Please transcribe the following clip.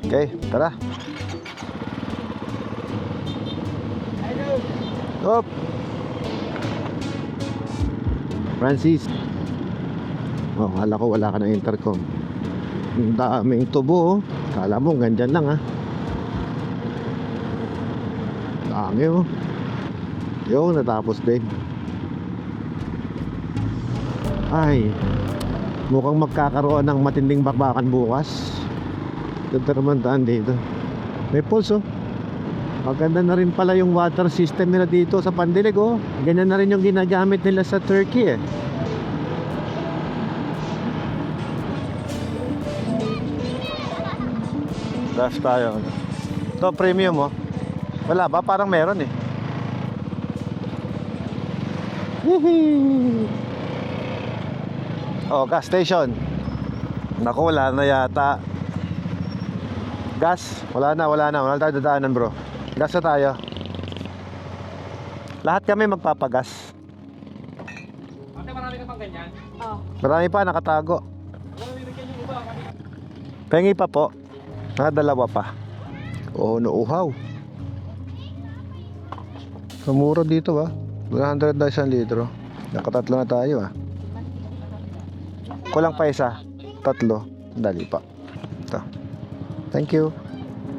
Okay, tara. Hop. Francis. Oh, kala ko wala ka ng intercom. Ang daming tubo, oh. Kala mo ganyan lang, ha. Dami, oh. Yo, natapos din. Ay, mukhang magkakaroon ng matinding bakbakan bukas. Ganda naman daan dito. May pulse, oh. Maganda na rin pala yung water system nila dito sa Pandilig, oh. Ganyan na rin yung ginagamit nila sa Turkey, eh. Gas tayo. Ito premium, oh. Wala ba? Parang meron, eh. Oh, gas station. Naku, wala na yata. Gas, wala na. Wala tayo dadaanan, bro. Gas na tayo. Lahat kami magpapagas. Ate, marami ka pang ganyan? Oo. Marami pa, nakatago. Pengi pa po. Dalawa pa. Oh, nauuhaw. Kamura dito, ba? 100 na 1 litro. Nakatatlo na tayo, ah. Kulang pa isa. 3. Dali pa. Ito. Thank you.